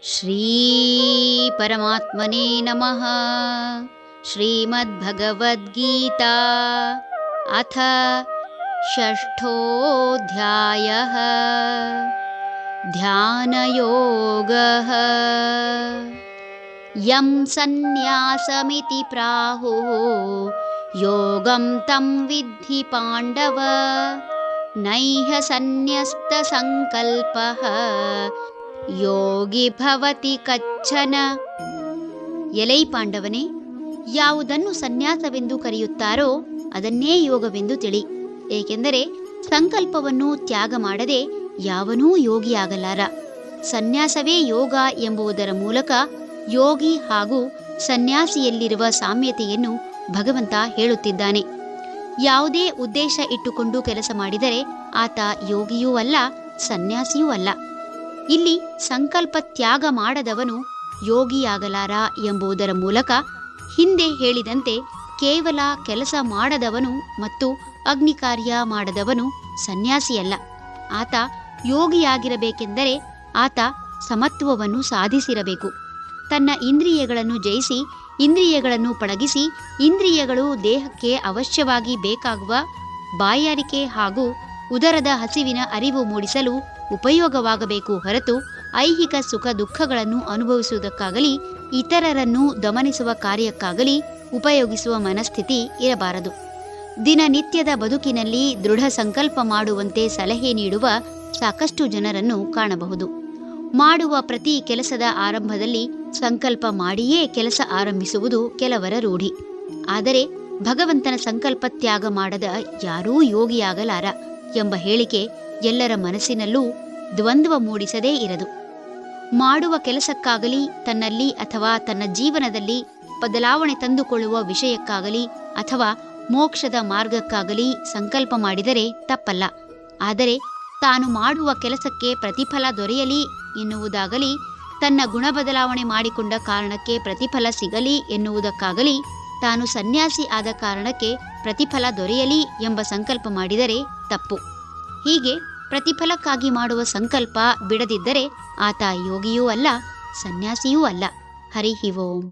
ಶ್ರೀ ಪರಮಾತ್ಮನೇ ನಮಃ. ಶ್ರೀಮದ್ಭಗವದ್ಗೀತಾ ಅಥ ಷಷ್ಠೋऽಧ್ಯಾಯಃ. ಧ್ಯಾನಯೋಗಃ. ಯಂ ಸನ್ಯಾಸಮಿತಿ ಪ್ರಾಹುಃ ಯೋಗಂ ತಂ ವಿದ್ಧಿ ಪಾಂಡವ. ನೈಹ ಸನ್ಯಸ್ತಸಂಕಲ್ಪಃ ಯೋಗಿ ಭವತಿ ಕಚ್ಚನ. ಎಲೈ ಪಾಂಡವನೇ, ಯಾವುದನ್ನು ಸನ್ಯಾಸವೆಂದು ಕರೆಯುತ್ತಾರೋ ಅದನ್ನೇ ಯೋಗವೆಂದು ತಿಳಿ. ಏಕೆಂದರೆ ಸಂಕಲ್ಪವನ್ನು ತ್ಯಾಗ ಮಾಡದೆ ಯಾವನೂ ಯೋಗಿಯಾಗಲಾರ. ಸನ್ಯಾಸವೇ ಯೋಗ ಎಂಬುದರ ಮೂಲಕ ಯೋಗಿ ಹಾಗೂ ಸನ್ಯಾಸಿಯಲ್ಲಿರುವ ಸಾಮ್ಯತೆಯನ್ನು ಭಗವಂತ ಹೇಳುತ್ತಿದ್ದಾನೆ. ಯಾವುದೇ ಉದ್ದೇಶ ಇಟ್ಟುಕೊಂಡು ಕೆಲಸ ಮಾಡಿದರೆ ಆತ ಯೋಗಿಯೂ ಅಲ್ಲ, ಸನ್ಯಾಸಿಯೂ ಅಲ್ಲ. ಇಲ್ಲಿ ಸಂಕಲ್ಪ ತ್ಯಾಗ ಮಾಡದವನು ಯೋಗಿಯಾಗಲಾರ ಎಂಬುದರ ಮೂಲಕ ಹಿಂದೆ ಹೇಳಿದಂತೆ ಕೇವಲ ಕೆಲಸ ಮಾಡದವನು ಮತ್ತು ಅಗ್ನಿಕಾರ್ಯ ಮಾಡದವನು ಸನ್ಯಾಸಿಯಲ್ಲ. ಆತ ಯೋಗಿಯಾಗಿರಬೇಕೆಂದರೆ ಆತ ಸಮತ್ವವನ್ನು ಸಾಧಿಸಿರಬೇಕು. ತನ್ನ ಇಂದ್ರಿಯಗಳನ್ನು ಜಯಿಸಿ, ಇಂದ್ರಿಯಗಳನ್ನು ಪಳಗಿಸಿ, ಇಂದ್ರಿಯಗಳು ದೇಹಕ್ಕೆ ಅವಶ್ಯವಾಗಿ ಬೇಕಾಗುವ ಬಾಯಾರಿಕೆ ಹಾಗೂ ಉದರದ ಹಸಿವಿನ ಅರಿವು ಮೂಡಿಸಲು ಉಪಯೋಗವಾಗಬೇಕು ಹೊರತು ಐಹಿಕ ಸುಖ ದುಃಖಗಳನ್ನು ಅನುಭವಿಸುವುದಕ್ಕಾಗಲಿ ಇತರರನ್ನು ದಮನಿಸುವ ಕಾರ್ಯಕ್ಕಾಗಲಿ ಉಪಯೋಗಿಸುವ ಮನಸ್ಥಿತಿ ಇರಬಾರದು. ದಿನನಿತ್ಯದ ಬದುಕಿನಲ್ಲಿ ದೃಢ ಸಂಕಲ್ಪ ಮಾಡುವಂತೆ ಸಲಹೆ ನೀಡುವ ಸಾಕಷ್ಟು ಜನರನ್ನು ಕಾಣಬಹುದು. ಮಾಡುವ ಪ್ರತಿ ಕೆಲಸದ ಆರಂಭದಲ್ಲಿ ಸಂಕಲ್ಪ ಮಾಡಿಯೇ ಕೆಲಸ ಆರಂಭಿಸುವುದು ಕೆಲವರ ರೂಢಿ. ಆದರೆ ಭಗವಂತನ ಸಂಕಲ್ಪ ತ್ಯಾಗ ಮಾಡದ ಯಾರೂ ಯೋಗಿಯಾಗಲಾರ ಎಂಬ ಹೇಳಿಕೆ ಎಲ್ಲರ ಮನಸ್ಸಿನಲ್ಲೂ ದ್ವಂದ್ವ ಮೂಡಿಸದೇ ಇರದು. ಮಾಡುವ ಕೆಲಸಕ್ಕಾಗಲಿ, ತನ್ನಲ್ಲಿ ಅಥವಾ ತನ್ನ ಜೀವನದಲ್ಲಿ ಬದಲಾವಣೆ ತಂದುಕೊಳ್ಳುವ ವಿಷಯಕ್ಕಾಗಲಿ ಅಥವಾ ಮೋಕ್ಷದ ಮಾರ್ಗಕ್ಕಾಗಲಿ ಸಂಕಲ್ಪ ಮಾಡಿದರೆ ತಪ್ಪಲ್ಲ. ಆದರೆ ತಾನು ಮಾಡುವ ಕೆಲಸಕ್ಕೆ ಪ್ರತಿಫಲ ದೊರೆಯಲಿ ಎನ್ನುವುದಾಗಲಿ, ತನ್ನ ಗುಣ ಬದಲಾವಣೆ ಮಾಡಿಕೊಂಡ ಕಾರಣಕ್ಕೆ ಪ್ರತಿಫಲ ಸಿಗಲಿ ಎನ್ನುವುದಕ್ಕಾಗಲಿ, ತಾನು ಸನ್ಯಾಸಿ ಆದ ಕಾರಣಕ್ಕೆ ಪ್ರತಿಫಲ ದೊರೆಯಲಿ ಎಂಬ ಸಂಕಲ್ಪ ಮಾಡಿದರೆ ತಪ್ಪು. ಹೀಗೆ ಪ್ರತಿಫಲಕ್ಕಾಗಿ ಮಾಡುವ ಸಂಕಲ್ಪ ಬಿಡದಿದ್ದರೆ ಆತ ಯೋಗಿಯೂ ಅಲ್ಲ, ಸನ್ಯಾಸಿಯೂ ಅಲ್ಲ. ಹರಿ ಓಂ.